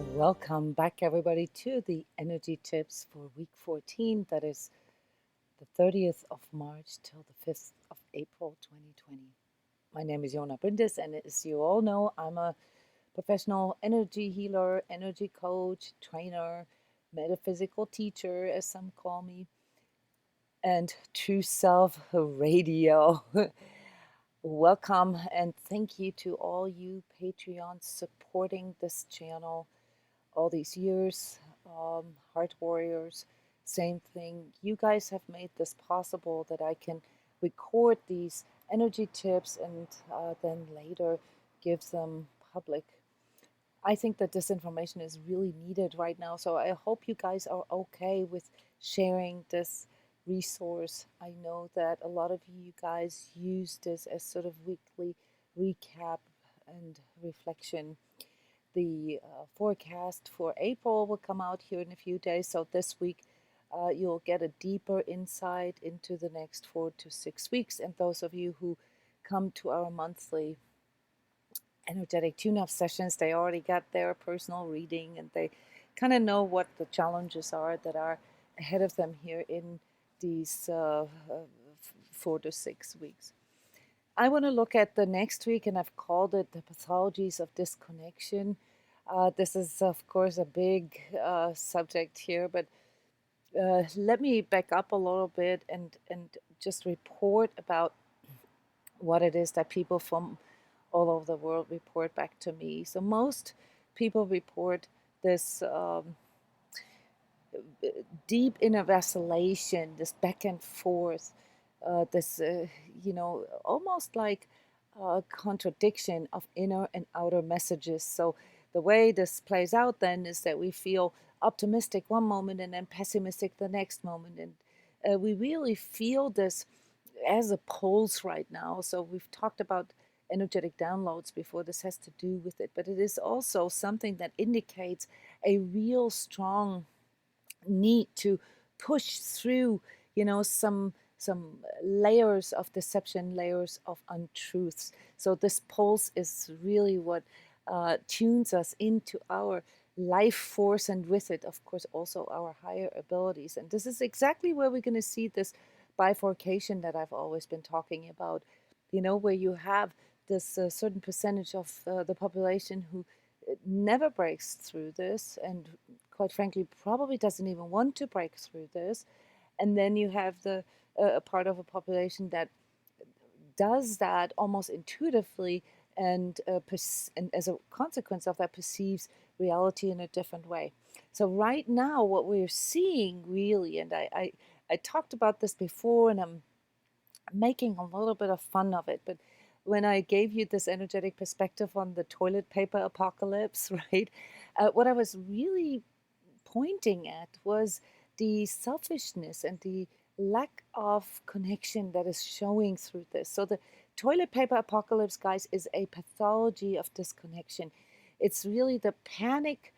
Welcome back, everybody, to the energy tips for week 14. That is the 30th of March till the 5th of April 2020. My name is Jona Bryndis, and as you all know, I'm a professional energy healer, energy coach, trainer, metaphysical teacher, as some call me, and True Self Radio. Welcome, and thank you to all you Patreons supporting this channel all these years. Heart Warriors, same thing. You guys have made this possible that I can record these energy tips and then later give them public. I think that this information is really needed right now, so I hope you guys are okay with sharing this resource. I know that a lot of you guys use this as sort of weekly recap and reflection. The forecast for April will come out here in a few days. So this week, you'll get a deeper insight into the next 4 to 6 weeks. And those of you who come to our monthly energetic tune-up sessions, they already got their personal reading and they kind of know what the challenges are that are ahead of them here in these 4 to 6 weeks. I want to look at the next week, and I've called it the pathologies of disconnection. This is, of course, a big subject here, but let me back up a little bit and just report about what it is that people from all over the world report back to me. So most people report this deep inner vacillation, this back and forth, this, almost like a contradiction of inner and outer messages. So the way this plays out then is that we feel optimistic one moment and then pessimistic the next moment. And we really feel this as a pulse right now. So we've talked about energetic downloads before. This has to do with it, but it is also something that indicates a real strong need to push through, some layers of deception, layers of untruths. So this pulse is really what tunes us into our life force, and with it, of course, also our higher abilities. And this is exactly where we're going to see this bifurcation that I've always been talking about, where you have this certain percentage of the population who never breaks through this, and quite frankly, probably doesn't even want to break through this. And then you have the part of a population that does that almost intuitively, and as a consequence of that, perceives reality in a different way. So right now, what we're seeing really, and I talked about this before, and I'm making a little bit of fun of it, but when I gave you this energetic perspective on the toilet paper apocalypse, right, what I was really pointing at was the selfishness and the lack of connection that is showing through this. So the toilet paper apocalypse, guys, is a pathology of disconnection. It's really the panic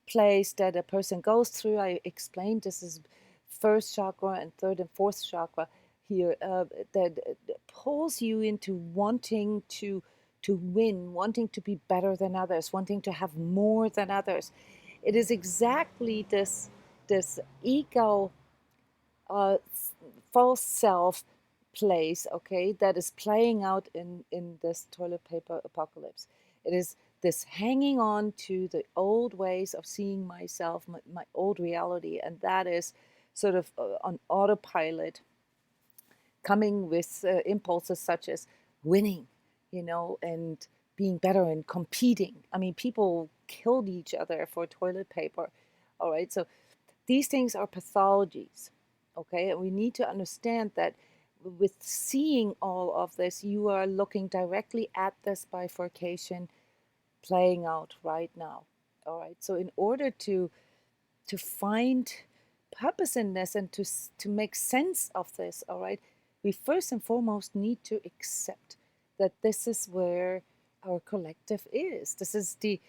place that a person goes through. I explained this is first chakra and third and fourth chakra here, that pulls you into wanting to win, wanting to be better than others, wanting to have more than others. It is exactly this ego, false self place, okay, that is playing out in this toilet paper apocalypse. It is this hanging on to the old ways of seeing myself, my old reality, and that is sort of on autopilot, coming with impulses such as winning, and being better and competing. I mean, people killed each other for toilet paper. All right, so these things are pathologies, okay? And we need to understand that with seeing all of this, you are looking directly at this bifurcation playing out right now. All right, so in order to find purpose in this and to make sense of this, all right, we first and foremost need to accept that this is where our collective is. This is the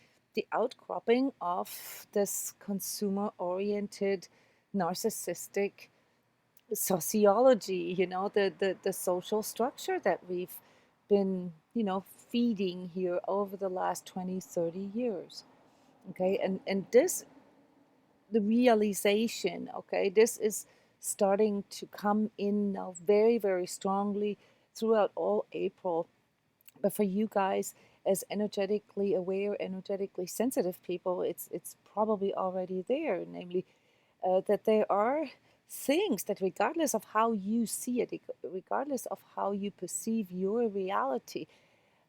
outcropping of this consumer-oriented, narcissistic sociology, the social structure that we've been, feeding here over the last 20, 30 years. Okay, and this, the realization, okay, this is starting to come in now very, very strongly throughout all April. But for you guys, as energetically aware, energetically sensitive people, it's probably already there, namely that there are things that, regardless of how you see it, regardless of how you perceive your reality,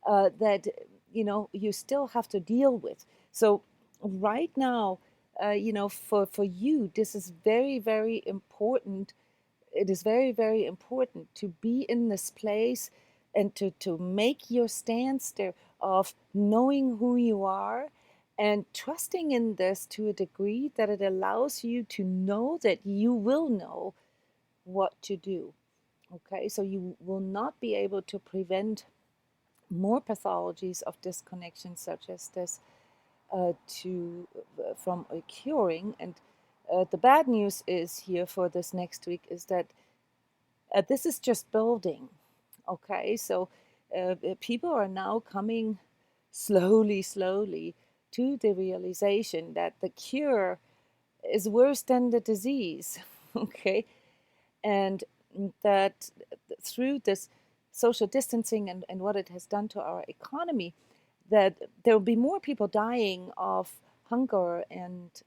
that you still have to deal with. So right now, for you, this is very, very important. It is very, very important to be in this place and to make your stance there of knowing who you are and trusting in this to a degree that it allows you to know that you will know what to do. Okay, so you will not be able to prevent more pathologies of disconnection such as this to from occurring. And the bad news is here for this next week is that this is just building. Okay, so people are now coming slowly, slowly to the realization that the cure is worse than the disease. Okay, and that through this social distancing and what it has done to our economy, that there will be more people dying of hunger and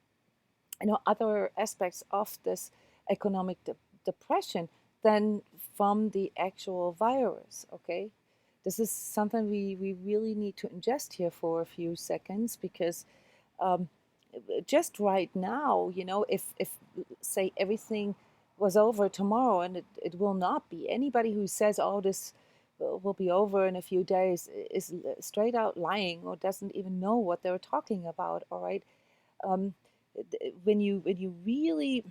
other aspects of this economic depression than from the actual virus. Okay, this is something we really need to ingest here for a few seconds, because um, just right now, if say everything was over tomorrow, and it will not be, anybody who says, oh, this will be over in a few days is straight out lying or doesn't even know what they're talking about. All right, um, when you really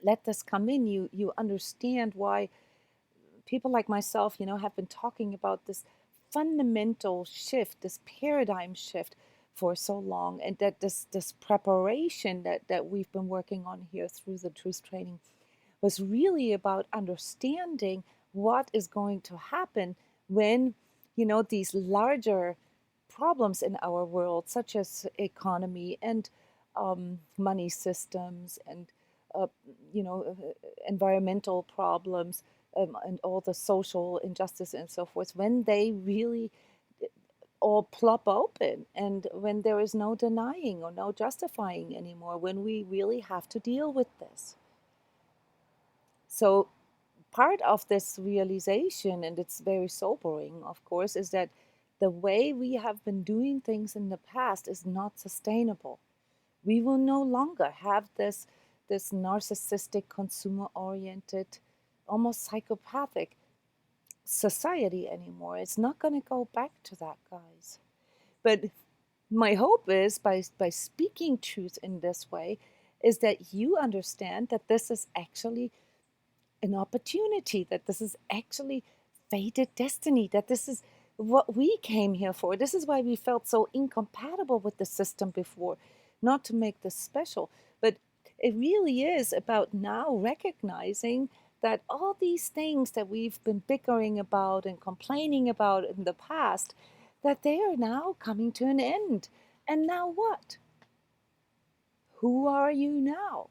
let this come in, you understand why people like myself, have been talking about this fundamental shift, this paradigm shift for so long, and that this preparation that we've been working on here through the truth training was really about understanding what is going to happen when these larger problems in our world, such as economy and money systems and uh, environmental problems, and all the social injustice and so forth, when they really all plop open, and when there is no denying or no justifying anymore, when we really have to deal with this. So part of this realization, and it's very sobering, of course, is that the way we have been doing things in the past is not sustainable. We will no longer have this narcissistic, consumer oriented, almost psychopathic society anymore. It's not going to go back to that, guys. But my hope is, by speaking truth in this way, is that you understand that this is actually an opportunity, that this is actually fated destiny, that this is what we came here for. This is why we felt so incompatible with the system before. Not to make this special, but it really is about now recognizing that all these things that we've been bickering about and complaining about in the past, that they are now coming to an end. And now what? Who are you now?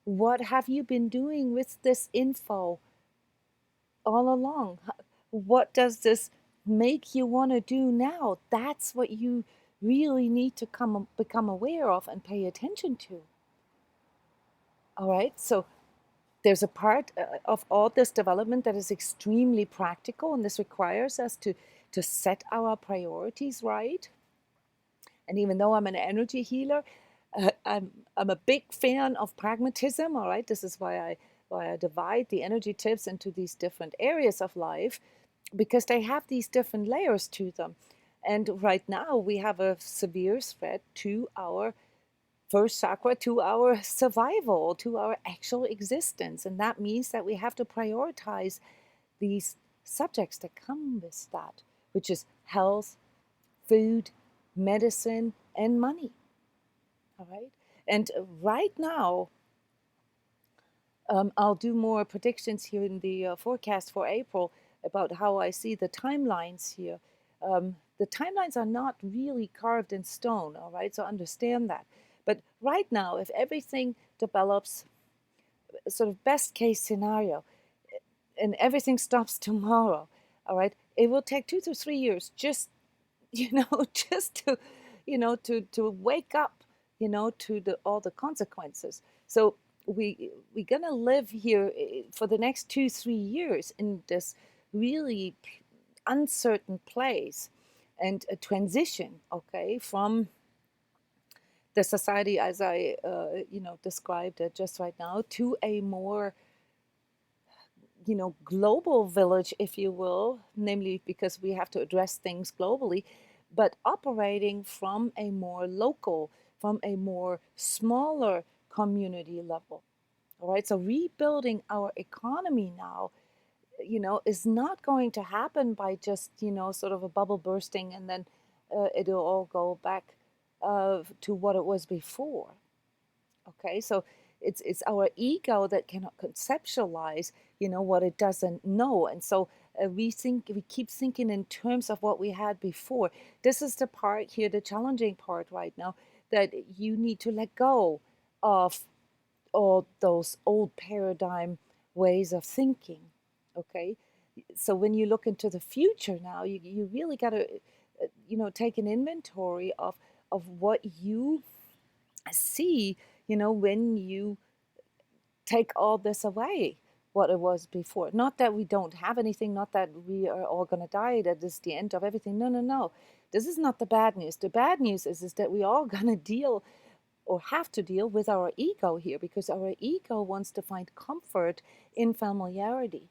What have you been doing with this info all along? What does this make you want to do now? That's what you really need to become aware of and pay attention to. All right, so there's a part of all this development that is extremely practical, and this requires us to set our priorities right. And even though I'm an energy healer, I'm a big fan of pragmatism. All right, this is why I divide the energy tips into these different areas of life, because they have these different layers to them. And right now we have a severe threat to our first chakra, to our survival, to our actual existence. And that means that we have to prioritize these subjects that come with that, which is health, food, medicine, and money. All right. And right now, I'll do more predictions here in the forecast for April about how I see the timelines here. The timelines are not really carved in stone, all right? So understand that. But right now, if everything develops sort of best case scenario and everything stops tomorrow, all right, it will take 2 to 3 years just, just to, to wake up, to all the consequences. So we're gonna live here for the next 2 3 years in this really uncertain place, and a transition, okay, from the society as I described it just right now to a more global village, if you will, namely because we have to address things globally, but operating from a more local, from a more smaller community level. All right, so rebuilding our economy now, is not going to happen by just, sort of a bubble bursting and then it'll all go back to what it was before. Okay, so it's our ego that cannot conceptualize, what it doesn't know, and so we keep thinking in terms of what we had before. This is the part here, the challenging part right now, that you need to let go of all those old paradigm ways of thinking. Okay, so when you look into the future now, you really got to take an inventory of what you see, when you take all this away, what it was before. Not that we don't have anything, not that we are all going to die, that this is the end of everything. No, no, no. This is not the bad news. The bad news is that we all going to deal or have to deal with our ego here, because our ego wants to find comfort in familiarity.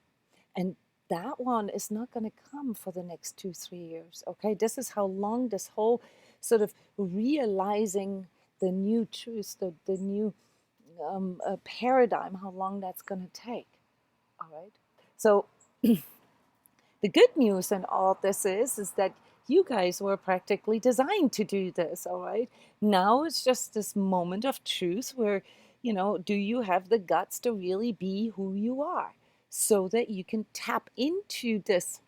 And that one is not going to come for the next 2 3 years. Okay, this is how long this whole sort of realizing the new truths, the new paradigm, how long that's going to take. All right, so the good news in all this is that you guys were practically designed to do this. All right, now it's just this moment of truth where, do you have the guts to really be who you are, so that you can tap into this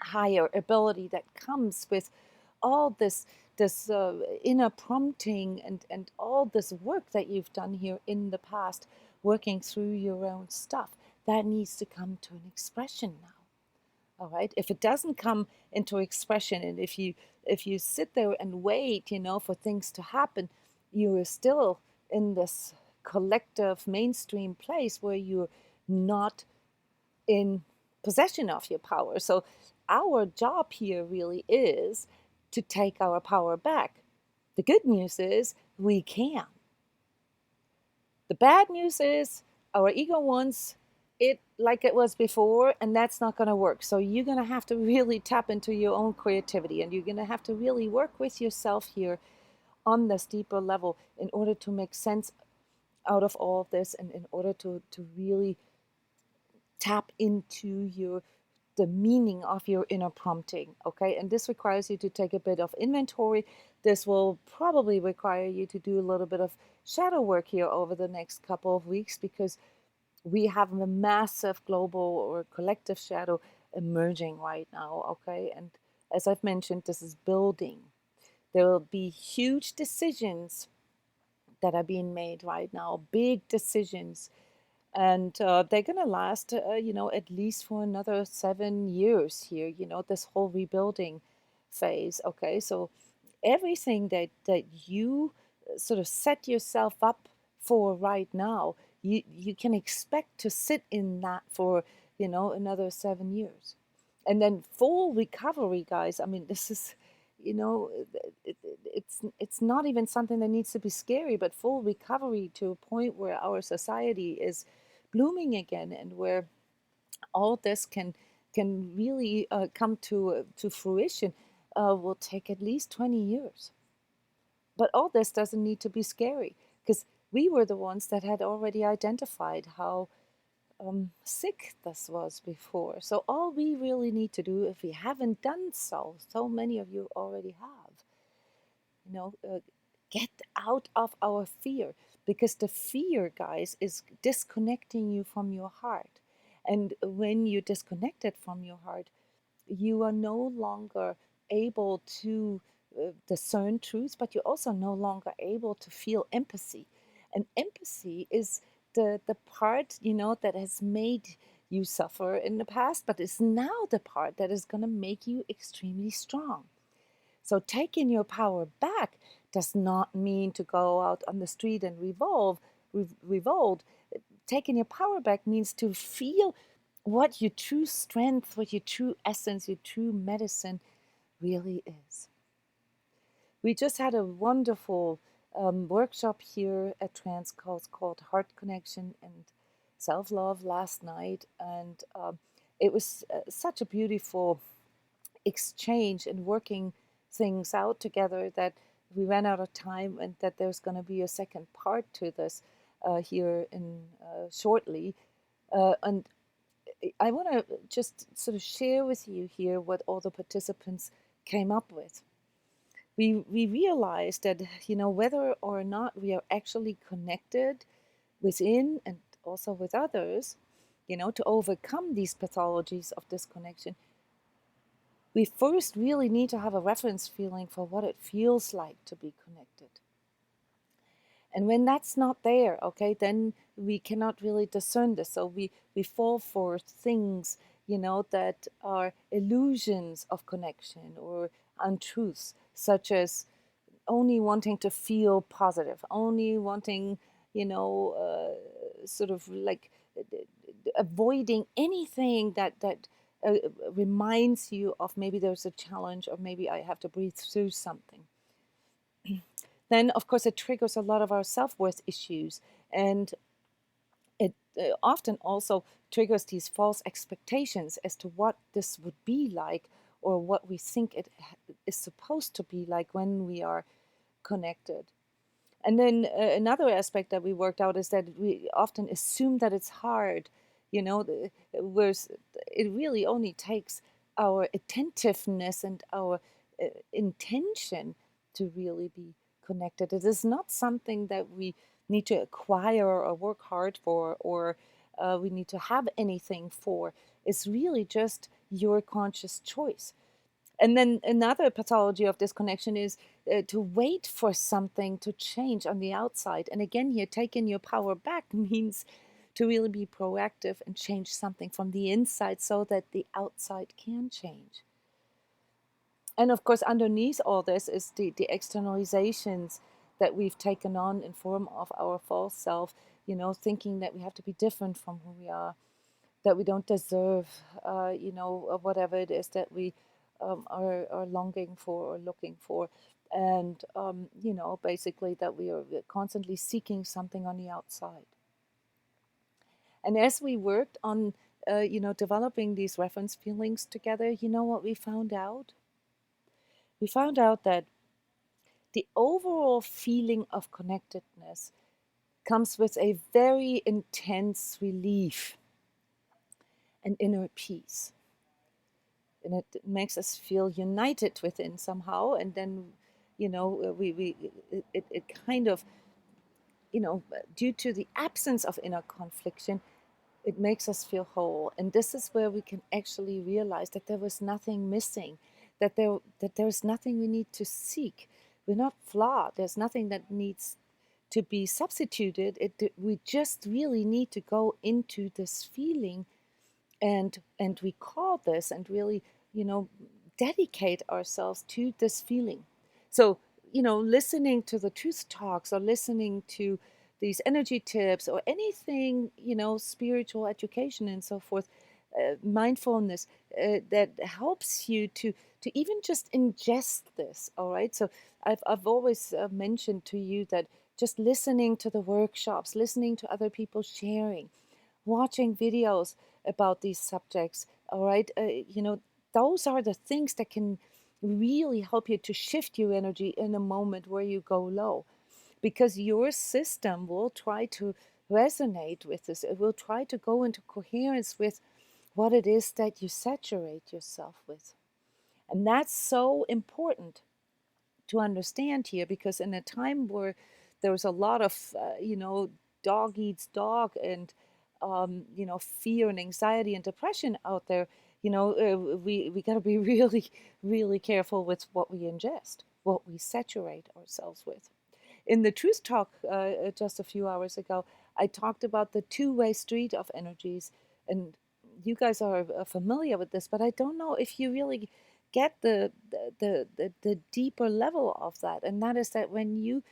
higher ability that comes with all this inner prompting and all this work that you've done here in the past, working through your own stuff. That needs to come to an expression now. All right, if it doesn't come into expression, and if you sit there and wait, for things to happen, you are still in this collective mainstream place where you're not in possession of your power. So our job here really is to take our power back. The good news is we can. The bad news is our ego wants it like it was before, and that's not going to work. So you're going to have to really tap into your own creativity, and you're going to have to really work with yourself here on this deeper level in order to make sense out of all of this, and in order to really tap into the meaning of your inner prompting. Okay, and this requires you to take a bit of inventory. This will probably require you to do a little bit of shadow work here over the next couple of weeks, because we have a massive global or collective shadow emerging right now. Okay, and as I've mentioned, this is building. There will be huge decisions that are being made right now, big decisions, and they're going to last, at least for another 7 years here, this whole rebuilding phase. Okay, so everything that you sort of set yourself up for right now, you can expect to sit in that for, another 7 years. And then full recovery, guys. I mean, this is, it's not even something that needs to be scary, but full recovery to a point where our society is blooming again, and where all this can really come to fruition, will take at least 20 years. But all this doesn't need to be scary, because we were the ones that had already identified how sick this was before. So all we really need to do, if we haven't done so, so many of you already have, get out of our fear, because the fear, guys, is disconnecting you from your heart. And when you're disconnected from your heart, you are no longer able to discern truth, but you're also no longer able to feel empathy. And empathy is the part, that has made you suffer in the past, but is now the part that is going to make you extremely strong. So taking your power back does not mean to go out on the street and revolt. Taking your power back means to feel what your true strength, what your true essence, your true medicine really is. We just had a wonderful workshop here at transCODES called Heart Connection and Self-Love last night, and it was such a beautiful exchange and working things out together that we ran out of time, and that there's going to be a second part to this here in shortly. And I want to just sort of share with you here what all the participants came up with. We realized that, whether or not we are actually connected within and also with others, to overcome these pathologies of disconnection, we first really need to have a reference feeling for what it feels like to be connected. And when that's not there, okay, then we cannot really discern this. So we fall for things, that are illusions of connection or untruths, such as only wanting to feel positive, only wanting, sort of like avoiding anything that uh, reminds you of maybe there's a challenge, or maybe I have to breathe through something. Then, of course, it triggers a lot of our self-worth issues, and it often also triggers these false expectations as to what this would be like, or what we think it is supposed to be like when we are connected. And then another aspect that we worked out is that we often assume that it's hard, whereas it really only takes our attentiveness and our intention to really be connected. It is not something that we need to acquire or work hard for, or we need to have anything for. It's really just your conscious choice. And then another pathology of disconnection is to wait for something to change on the outside. And again, here, taking your power back means to really be proactive and change something from the inside so that the outside can change. And of course, underneath all this is the externalizations that we've taken on in form of our false self, thinking that we have to be different from who we are, that we don't deserve, whatever it is that we are longing for or looking for. And, basically that we are constantly seeking something on the outside. And as we worked on, developing these reference feelings together, what we found out? We found out that the overall feeling of connectedness comes with a very intense relief and inner peace. And it makes us feel united within somehow. And then, it kind of, due to the absence of inner confliction, it makes us feel whole. And this is where we can actually realize that there was nothing missing, that there's nothing we need to seek. We're not flawed. There's nothing that needs to be substituted. We just really need to go into this feeling and recall this, and really, dedicate ourselves to this feeling. So, listening to the truth talks, or listening to these energy tips, or anything, spiritual education and so forth, mindfulness, that helps you to even just ingest this. All right. So I've always mentioned to you that just listening to the workshops, listening to other people sharing, watching videos about these subjects, all right, those are the things that can really help you to shift your energy in a moment where you go low, because your system will try to resonate with this. It will try to go into coherence with what it is that you saturate yourself with. And that's so important to understand here, because in a time where there was a lot of, dog eats dog, and, fear and anxiety and depression out there, we got to be really, really careful with what we ingest, what we saturate ourselves with. In the Truth Talk just a few hours ago, I talked about the two-way street of energies, and you guys are familiar with this, but I don't know if you really get the deeper level of that, and that is that when you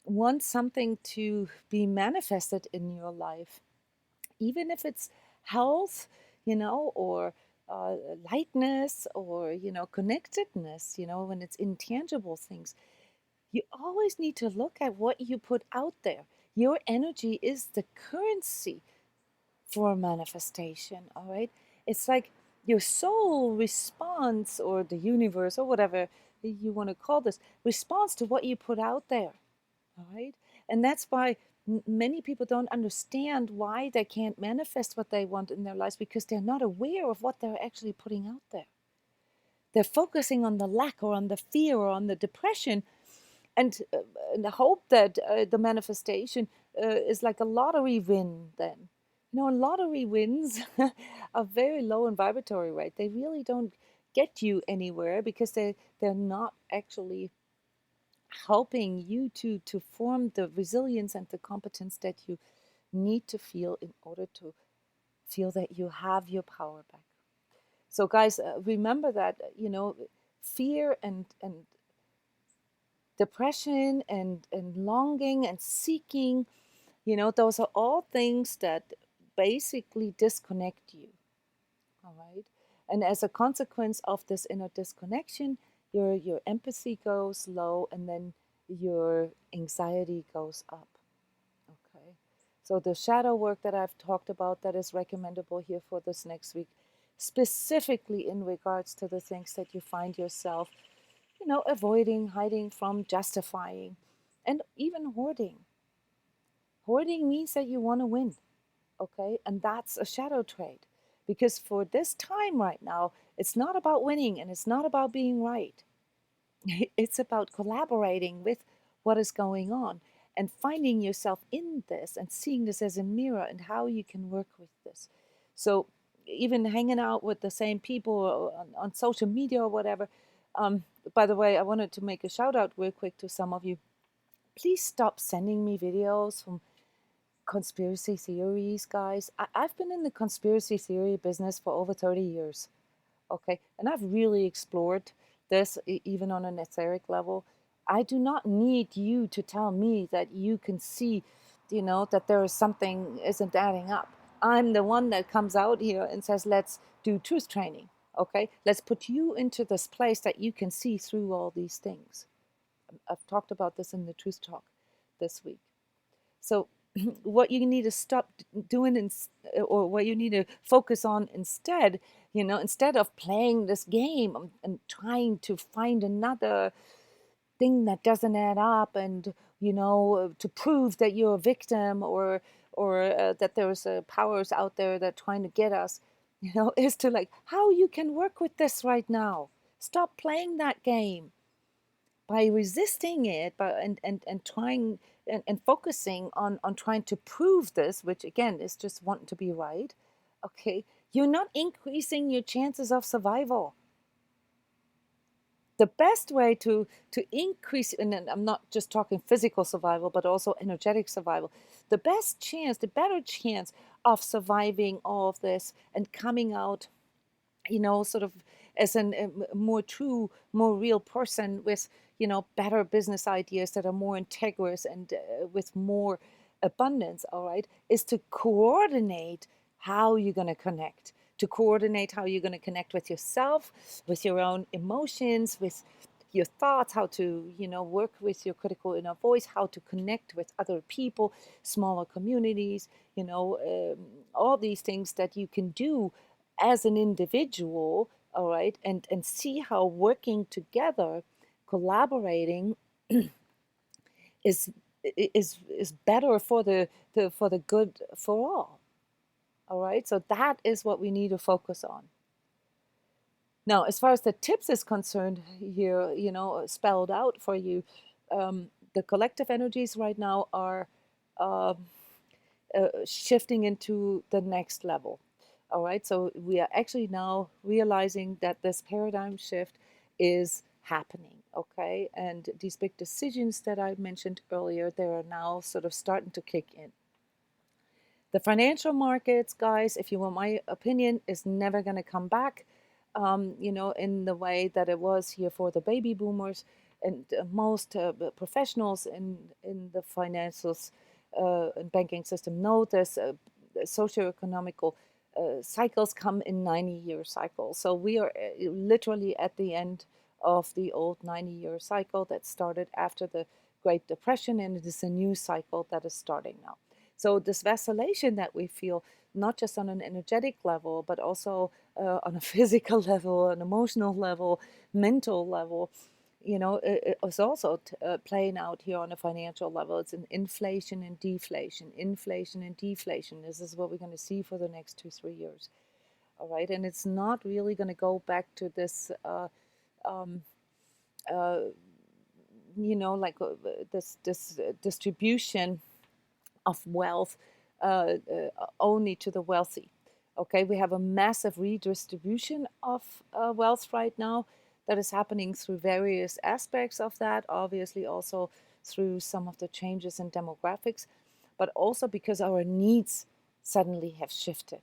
want something to be manifested in your life, even if it's health, or uh, lightness, or connectedness, when it's intangible things, you always need to look at what you put out there. Your energy is the currency for manifestation, all right? It's like your soul responds, or the universe, or whatever you want to call this, responds to what you put out there, all right? And that's why many people don't understand why they can't manifest what they want in their lives, because they're not aware of what they're actually putting out there. They're focusing on the lack, or on the fear, or on the depression, and hope that the manifestation is like a lottery win then. Lottery wins are very low in vibratory rate. They really don't get you anywhere, because they're not actually helping you to form the resilience and the competence that you need to feel in order to feel that you have your power back. So guys, remember that, fear and depression and longing and seeking, those are all things that basically disconnect you. All right. And as a consequence of this inner disconnection, your empathy goes low, and then your anxiety goes up. Okay. So the shadow work that I've talked about, that is recommendable here for this next week, specifically in regards to the things that you find yourself, avoiding, hiding from, justifying, and even hoarding. Hoarding means that you want to win, okay? And that's a shadow trait. Because for this time right now, it's not about winning, and it's not about being right. It's about collaborating with what is going on and finding yourself in this and seeing this as a mirror and how you can work with this. So even hanging out with the same people on social media or whatever. Um, by the way, I wanted to make a shout out real quick to some of you. Please stop sending me videos from conspiracy theories, guys. I've been in the conspiracy theory business for over 30 years, okay? And I've really explored this, even on an etheric level. I do not need you to tell me that you can see, that there is something isn't adding up. I'm the one that comes out here and says, let's do truth training, okay? Let's put you into this place that you can see through all these things. I've talked about this in the Truth Talk this week. So what you need to stop doing, or what you need to focus on instead, instead of playing this game and trying to find another thing that doesn't add up, and to prove that you're a victim, or that there's powers out there that are trying to get us, is to like how you can work with this right now. Stop playing that game by resisting it, and trying and focusing on trying to prove this, which again is just wanting to be right. Okay, you're not increasing your chances of survival. The best way to increase, and I'm not just talking physical survival, but also energetic survival. The best chance, the better chance of surviving all of this and coming out, sort of as a more true, more real person with, better business ideas that are more integrous and with more abundance, all right, is to coordinate how you're going to connect, to coordinate how you're going to connect with yourself, with your own emotions, with your thoughts, how to, work with your critical inner voice, how to connect with other people, smaller communities, all these things that you can do as an individual, all right, and see how working together, collaborating, is is better for the good for all right. So that is what we need to focus on. Now, as far as the tips is concerned here, spelled out for you, the collective energies right now are shifting into the next level. All right, so we are actually now realizing that this paradigm shift is happening. Okay, and these big decisions that I mentioned earlier, they are now sort of starting to kick in. The financial markets, guys, if you want my opinion, is never going to come back, in the way that it was here for the baby boomers. And most professionals in the financials and banking system know this. Socioeconomical cycles come in 90-year cycles. So we are literally at the end of the old 90-year cycle that started after the Great Depression, and it is a new cycle that is starting now. So this vacillation that we feel, not just on an energetic level, but also on a physical level, an emotional level, mental level, it is also playing out here on a financial level. It's an inflation and deflation, inflation and deflation. This is what we're going to see for the next 2-3 years. All right, and it's not really going to go back to this, um, uh, like this distribution of wealth only to the wealthy. Okay, we have a massive redistribution of wealth right now that is happening through various aspects of that, obviously also through some of the changes in demographics, but also because our needs suddenly have shifted.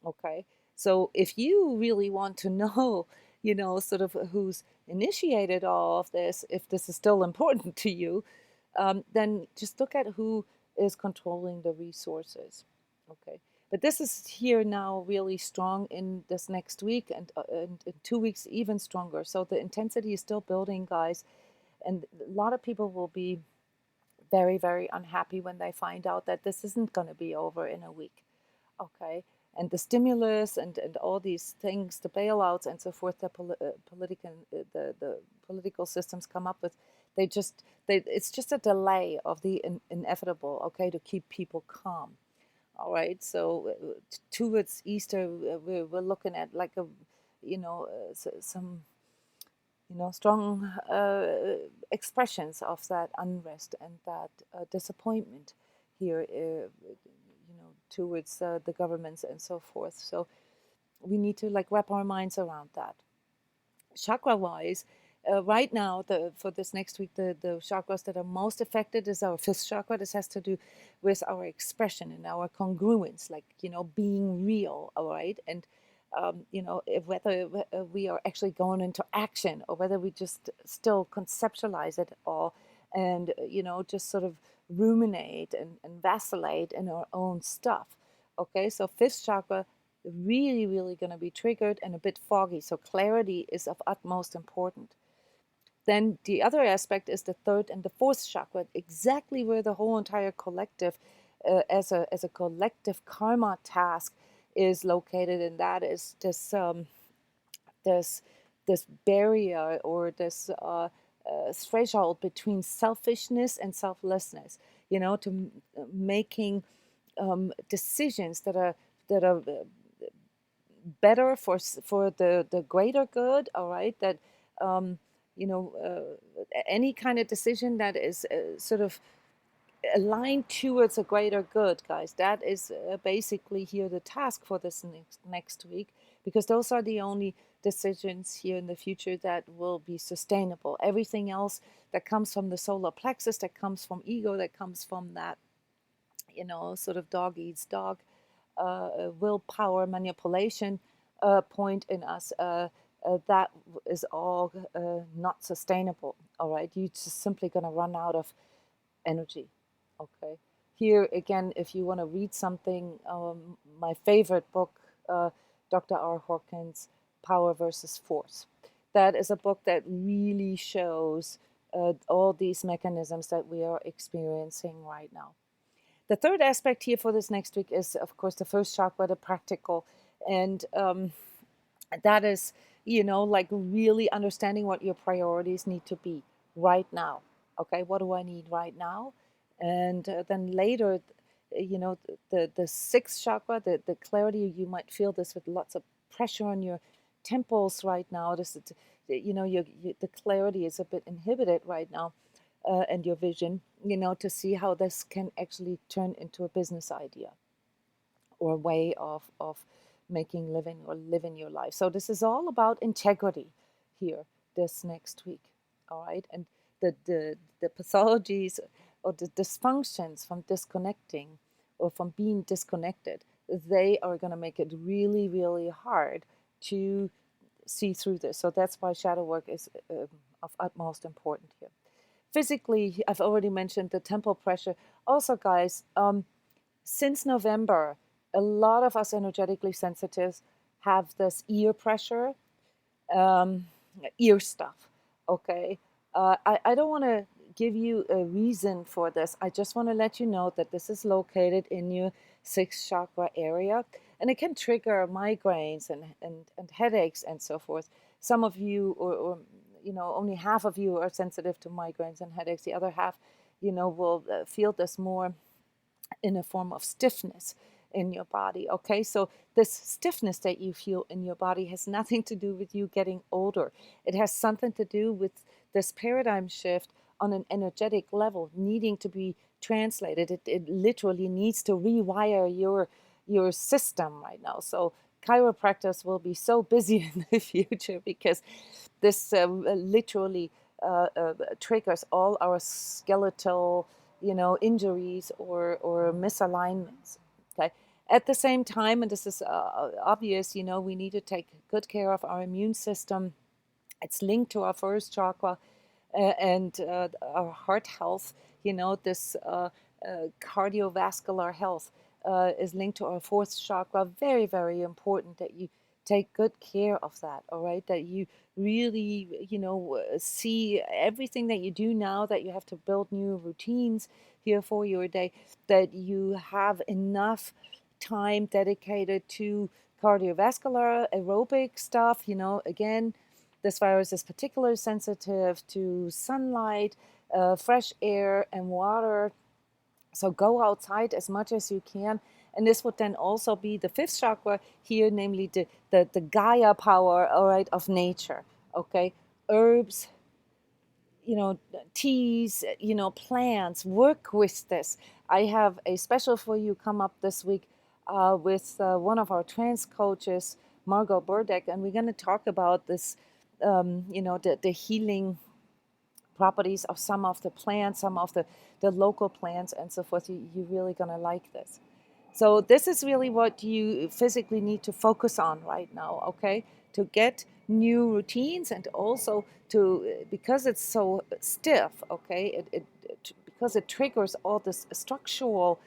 Okay, so if you really want to know, sort of who's initiated all of this, if this is still important to you, then just look at who is controlling the resources. Okay, but this is here now really strong in this next week, and in 2 weeks even stronger. So the intensity is still building, guys, and a lot of people will be very, very unhappy when they find out that this isn't going to be over in a week. Okay, and the stimulus and all these things, the bailouts and so forth, the political systems come up with, it's just a delay of the inevitable. Okay, to keep people calm. All right, so towards Easter, we're looking at like a, some, strong expressions of that unrest and that disappointment here, towards the governments and so forth. So we need to like wrap our minds around that. Chakra wise, right now, for this next week, the chakras that are most affected is our fifth chakra. This has to do with our expression and our congruence, like, being real, all right? And, whether we are actually going into action or whether we just still conceptualize it all and, just sort of ruminate and vacillate in our own stuff. Okay, so fifth chakra really, really going to be triggered and a bit foggy. So clarity is of utmost importance. Then the other aspect is the third and the fourth chakra, exactly where the whole entire collective, as a collective karma task, is located, and that is this this barrier or this threshold between selfishness and selflessness. To making decisions that are better for the greater good. All right, that any kind of decision that is sort of aligned towards a greater good, guys. That is basically here the task for this next week, because those are the only decisions here in the future that will be sustainable. Everything else that comes from the solar plexus, that comes from ego, that comes from that, sort of dog eats dog, willpower manipulation point in us, that is all not sustainable. All right, you're just simply going to run out of energy. Okay, here again, if you want to read something, my favorite book, Dr. R. Hawkins' Power versus Force. That is a book that really shows all these mechanisms that we are experiencing right now. The third aspect here for this next week is, of course, the first chakra, the practical. And that is, like really understanding what your priorities need to be right now. Okay, what do I need right now? And then later, the sixth chakra, the clarity, you might feel this with lots of pressure on your temples right now. This, the clarity is a bit inhibited right now, and your vision, to see how this can actually turn into a business idea or a way of making living or living your life. So this is all about integrity here this next week. All right. And the pathologies or the dysfunctions from disconnecting or from being disconnected, they are going to make it really, really hard to see through this. So that's why shadow work is of utmost importance here. Physically, I've already mentioned the temple pressure. Also, guys, since November, a lot of us energetically sensitives have this ear pressure, um, ear stuff. Okay. I don't want to give you a reason for this. I just want to let you know that this is located in your sixth chakra area, and it can trigger migraines and headaches and so forth. Some of you, or only half of you are sensitive to migraines and headaches. The other half, will feel this more in a form of stiffness in your body. Okay, so this stiffness that you feel in your body has nothing to do with you getting older. It has something to do with this paradigm shift on an energetic level needing to be translated. It literally needs to rewire your system right now. So chiropractors will be so busy in the future because this literally triggers all our skeletal injuries or misalignments. Okay. At the same time, and this is obvious, we need to take good care of our immune system. It's linked to our first chakra and our heart health. This cardiovascular health is linked to our fourth chakra. Very, very important that you take good care of that. All right, that you really, see everything that you do now, that you have to build new routines here for your day, that you have enough time dedicated to cardiovascular aerobic stuff. Again, this virus is particularly sensitive to sunlight, fresh air, and water. So go outside as much as you can. And this would then also be the fifth chakra here, namely the Gaia power, all right, of nature. Okay. Herbs, teas, plants, work with this. I have a special for you come up this week with one of our trance coaches, Margot Burdeck, and we're going to talk about this, the healing properties of some of the plants, some of the local plants and so forth. You're really going to like this. So this is really what you physically need to focus on right now, okay? To get new routines and also to, because it's so stiff, okay? Because it triggers all this structural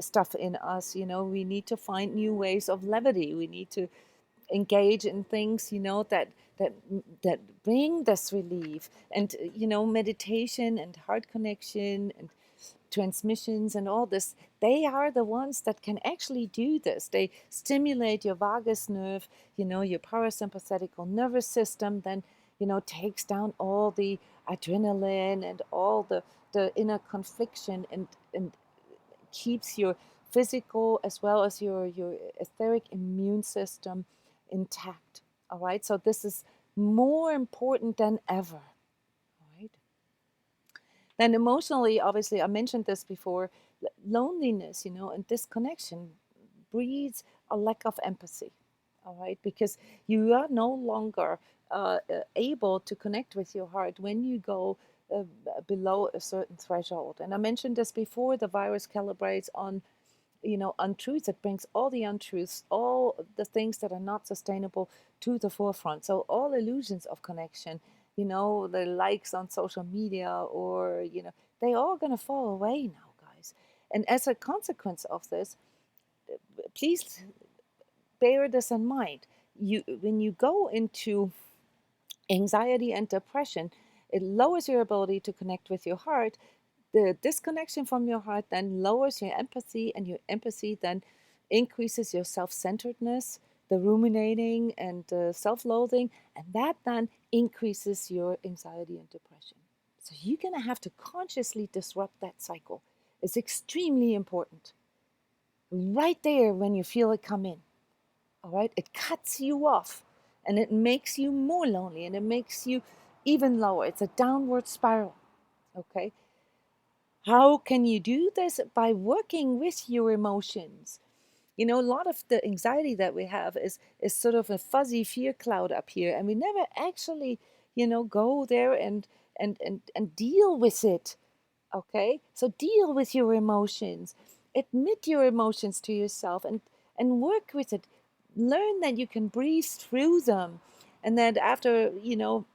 stuff in us, we need to find new ways of levity. We need to engage in things that that bring this relief, and meditation and heart connection and transmissions and all this, they are the ones that can actually do this. They stimulate your vagus nerve, your parasympathetic nervous system, then takes down all the adrenaline and all the inner confliction, and keeps your physical as well as your etheric immune system intact. All right, so this is more important than ever. All right. Then emotionally, obviously, I mentioned this before, loneliness, and disconnection breeds a lack of empathy. All right, because you are no longer able to connect with your heart when you go uh, below a certain threshold. And I mentioned this before, the virus calibrates on untruths. It brings all the untruths, all the things that are not sustainable to the forefront. So all illusions of connection, the likes on social media, or they all going to fall away now, guys. And as a consequence of this, please bear this in mind. When you go into anxiety and depression, it lowers your ability to connect with your heart. The disconnection from your heart then lowers your empathy, and your empathy then increases your self-centeredness, the ruminating and self-loathing, and that then increases your anxiety and depression. So you're going to have to consciously disrupt that cycle. It's extremely important. Right there when you feel it come in, all right, it cuts you off, and it makes you more lonely, and it makes you even lower. It's a downward spiral, okay? How can you do this? By working with your emotions. You know, a lot of the anxiety that we have is sort of a fuzzy fear cloud up here, and we never actually, you know, go there and deal with it. Okay, so deal with your emotions, admit your emotions to yourself, and work with it. Learn that you can breathe through them, and that after, with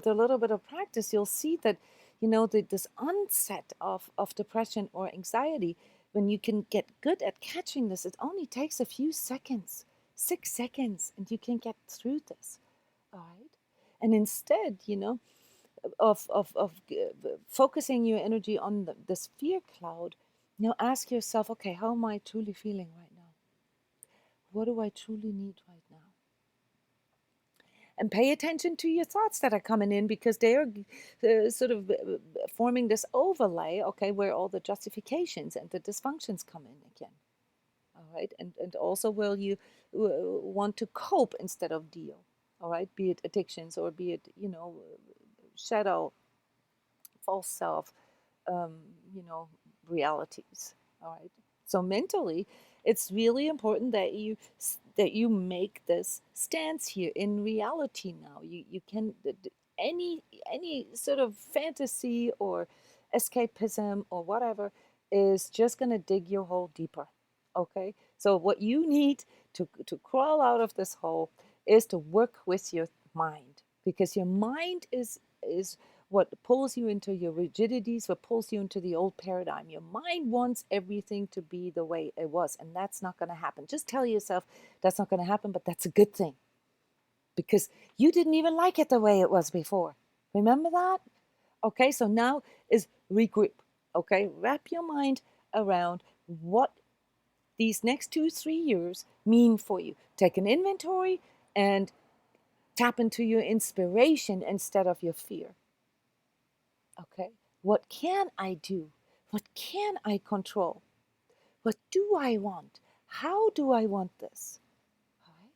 a little bit of practice, you'll see that, this onset of depression or anxiety, when you can get good at catching this, it only takes a few seconds, 6 seconds, and you can get through this. All right. And instead, of focusing your energy on this fear cloud, ask yourself, okay, how am I truly feeling right now? What do I truly need right now? And pay attention to your thoughts that are coming in, because they are sort of forming this overlay, okay, where all the justifications and the dysfunctions come in again. All right. And also, will you want to cope instead of deal? All right. Be it addictions, or be it, shadow, false self, um, you know, realities. All right. So mentally, it's really important that you make this stance here in reality. Now you can, any sort of fantasy or escapism or whatever is just going to dig your hole deeper. Okay. So what you need to crawl out of this hole is to work with your mind, because your mind is what pulls you into your rigidities, what pulls you into the old paradigm. Your mind wants everything to be the way it was, and that's not going to happen. Just tell yourself that's not going to happen, but that's a good thing, because you didn't even like it the way it was before. Remember that? Okay, so now is regroup. Okay, wrap your mind around what these next 2-3 years mean for you. Take an inventory and tap into your inspiration instead of your fear. Okay, what can I do? What can I control? What do I want? How do I want this? All right.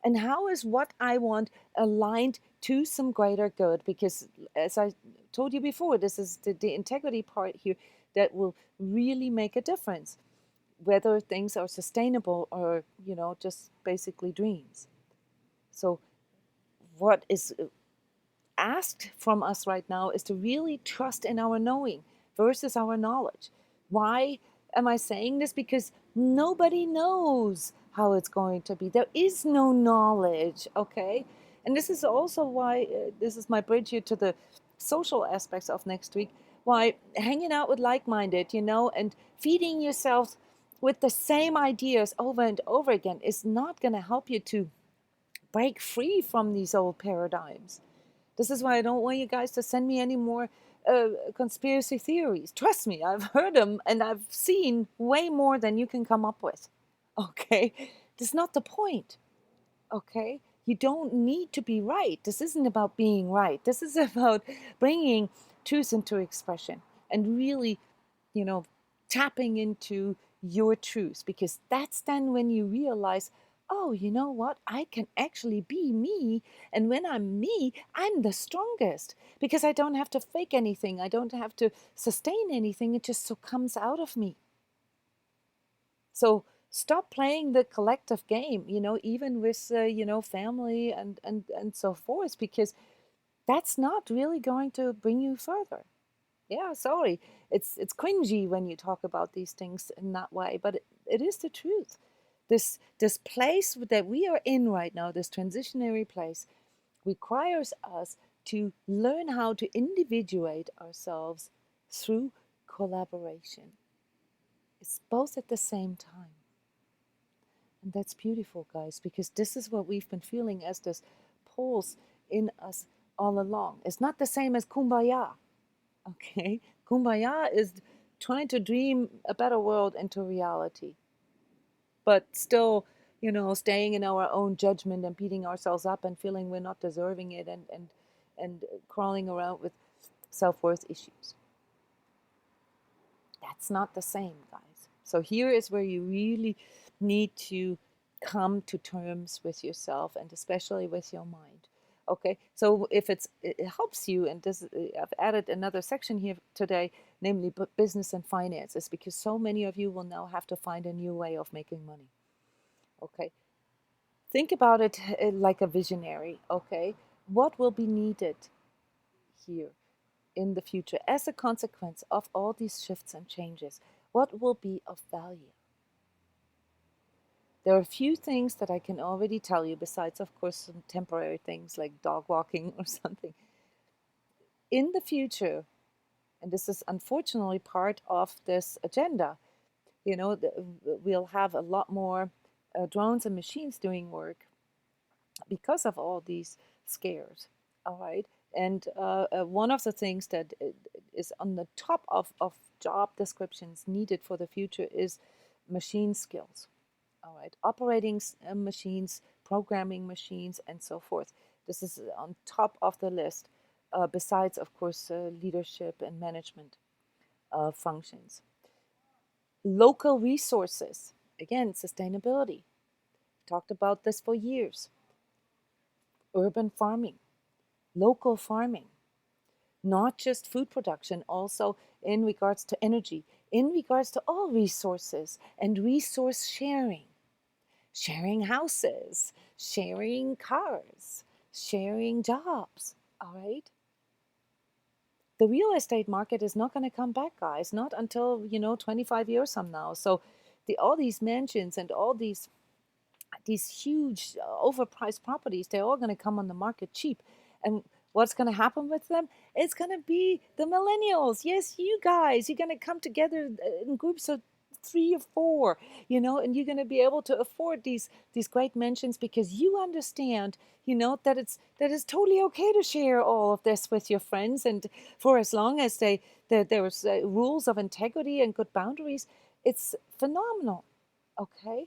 And how is what I want aligned to some greater good? Because, as I told you before, this is the integrity part here that will really make a difference, whether things are sustainable or, just basically dreams. So, what is asked from us right now is to really trust in our knowing versus our knowledge. Why am I saying this? Because nobody knows how it's going to be. There is no knowledge, okay? And this is also why, this is my bridge here to the social aspects of next week, why hanging out with like-minded, and feeding yourself with the same ideas over and over again is not going to help you to break free from these old paradigms. This is why I don't want you guys to send me any more conspiracy theories. Trust me, I've heard them and I've seen way more than you can come up with. Okay? That's not the point. Okay? You don't need to be right. This isn't about being right. This is about bringing truth into expression and really, you know, tapping into your truth, because that's then when you realize, oh, you know what? I can actually be me. And when I'm me, I'm the strongest, because I don't have to fake anything. I don't have to sustain anything. It just so comes out of me. So stop playing the collective game, even with, family and so forth, because that's not really going to bring you further. Yeah, sorry. It's cringy when you talk about these things in that way, but it is the truth. This place that we are in right now, this transitionary place, requires us to learn how to individuate ourselves through collaboration. It's both at the same time. And that's beautiful, guys, because this is what we've been feeling as this pulse in us all along. It's not the same as kumbaya. Okay? Kumbaya is trying to dream a better world into reality, but still, staying in our own judgment and beating ourselves up and feeling we're not deserving it, and crawling around with self-worth issues. That's not the same, guys. So here is where you really need to come to terms with yourself, and especially with your mind. Okay, so if it helps you, and this I've added another section here today, namely business and finances, because so many of you will now have to find a new way of making money. Okay, think about it like a visionary. Okay, what will be needed here in the future as a consequence of all these shifts and changes? What will be of value? There are a few things that I can already tell you, besides, of course, some temporary things like dog walking or something. In the future, and this is unfortunately part of this agenda, you know, we'll have a lot more drones and machines doing work because of all these scares. All right. And one of the things that is on the top of job descriptions needed for the future is machine skills. All right. Operating machines, programming machines, and so forth. This is on top of the list, besides, of course, leadership and management functions. Local resources, again, sustainability. Talked about this for years. Urban farming, local farming, not just food production, also in regards to energy, in regards to all resources and resource sharing, sharing houses, sharing cars, sharing jobs. All right. The real estate market is not going to come back, guys, not until 25 years from now. So all these mansions and all these huge overpriced properties, they're all going to come on the market cheap. And what's going to happen with them? It's going to be the millennials. Yes, you guys, you're going to come together in groups of 3 or 4, and you're going to be able to afford these great mansions because you understand, that it's totally okay to share all of this with your friends, and for as long as there's rules of integrity and good boundaries, it's phenomenal. Okay.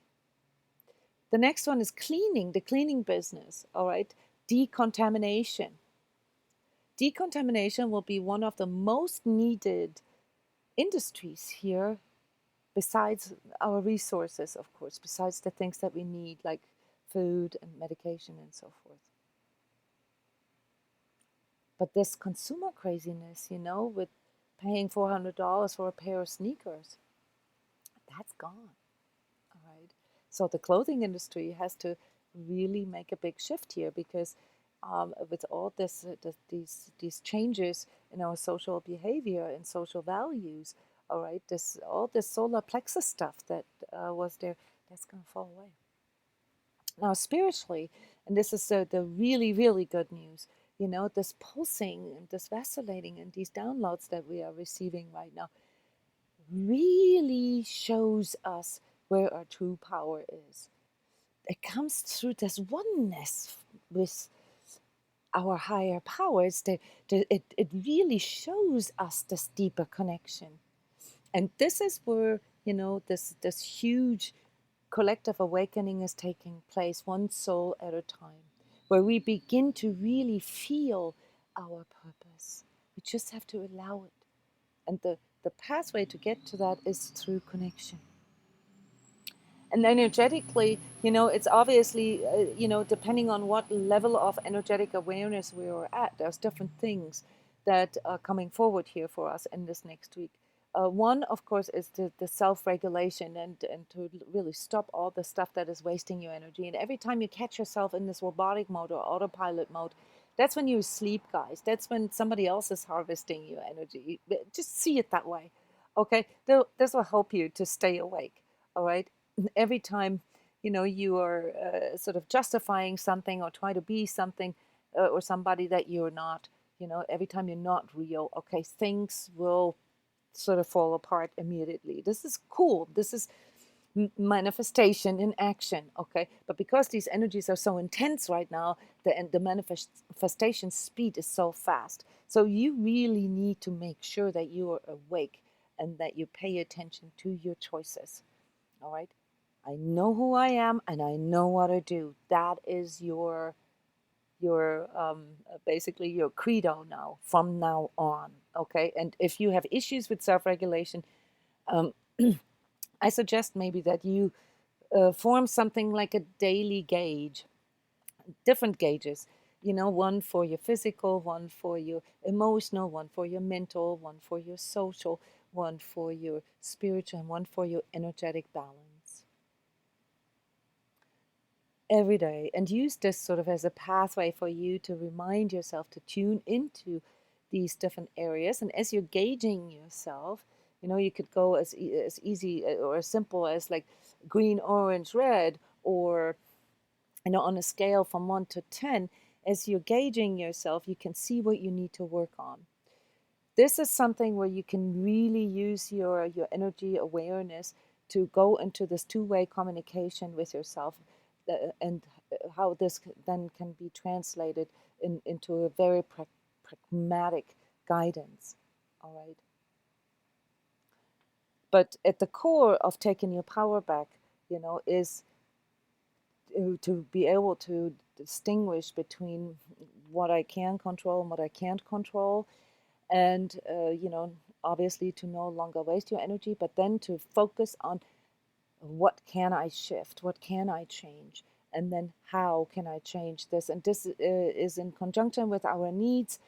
The next one is cleaning, the cleaning business, all right? Decontamination. Decontamination will be one of the most needed industries here, besides our resources, of course, besides the things that we need, like food and medication and so forth. But this consumer craziness, with paying $400 for a pair of sneakers, that's gone. All right. So the clothing industry has to really make a big shift here, because with all these changes in our social behavior and social values, all right, all this solar plexus stuff that was there, that's going to fall away. Now, spiritually, and this is the really, really good news, this pulsing and this vacillating and these downloads that we are receiving right now really shows us where our true power is. It comes through this oneness with our higher powers. It really shows us this deeper connection. And this is where, this huge collective awakening is taking place, one soul at a time, where we begin to really feel our purpose. We just have to allow it. And the pathway to get to that is through connection. And energetically, it's obviously, depending on what level of energetic awareness we are at, there's different things that are coming forward here for us in this next week. One, of course, is the self-regulation, and to really stop all the stuff that is wasting your energy. And every time you catch yourself in this robotic mode or autopilot mode, that's when you sleep, guys. That's when somebody else is harvesting your energy. Just see it that way, okay? This will help you to stay awake, all right? Every time, you are sort of justifying something or try to be something or somebody that you're not, every time you're not real, okay, things will sort of fall apart immediately. This is cool. This is manifestation in action, okay? But because these energies are so intense right now, the manifestation speed is so fast. So you really need to make sure that you are awake and that you pay attention to your choices, all right? I know who I am and I know what I do. That is your basically your credo now, from now on, okay? And if you have issues with self-regulation, um, I suggest maybe that you form something like a daily gauge, different gauges. You know, one for your physical, one for your emotional, one for your mental, one for your social, one for your spiritual, and one for your energetic balance every day. And use this sort of as a pathway for you to remind yourself to tune into these different areas. And as you're gauging yourself, you know, you could go as easy or as simple as like green, orange, red, or, you know, on a scale from 1 to 10. As you're gauging yourself, you can see what you need to work on. This is something where you can really use your energy awareness to go into this two-way communication with yourself, and how this then can be translated into a very pragmatic guidance. All right. But at the core of taking your power back, you know, is to be able to distinguish between what I can control and what I can't control, and you know, obviously to no longer waste your energy, but then to focus on what can I shift, what can I change, and then how can I change this. And this is in conjunction with our needs,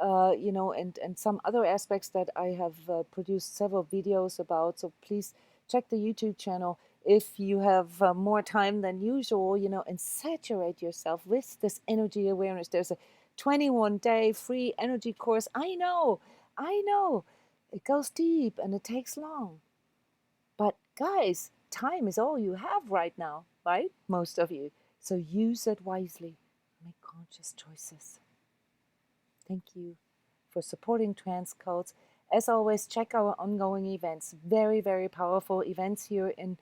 you know, and some other aspects that I have produced several videos about. So please check the YouTube channel if you have more time than usual, you know, and saturate yourself with this energy awareness. There's a 21-day free energy course. I know, it goes deep and it takes long. But guys, time is all you have right now, right? Most of you. So use it wisely. Make conscious choices. Thank you for supporting transcodes. As always, check our ongoing events. Very, very powerful events here in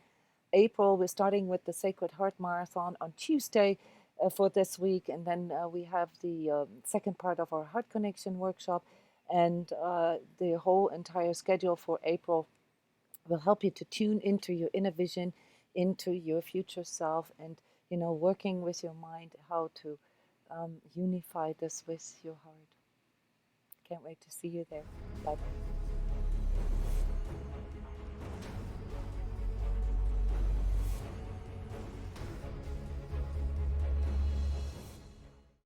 April. We're starting with the Sacred Heart Marathon on Tuesday for this week. And then we have the second part of our Heart Connection workshop. And the whole entire schedule for April will help you to tune into your inner vision, into your future self, and, you know, working with your mind how to unify this with your heart. Can't wait to see you there. Bye bye.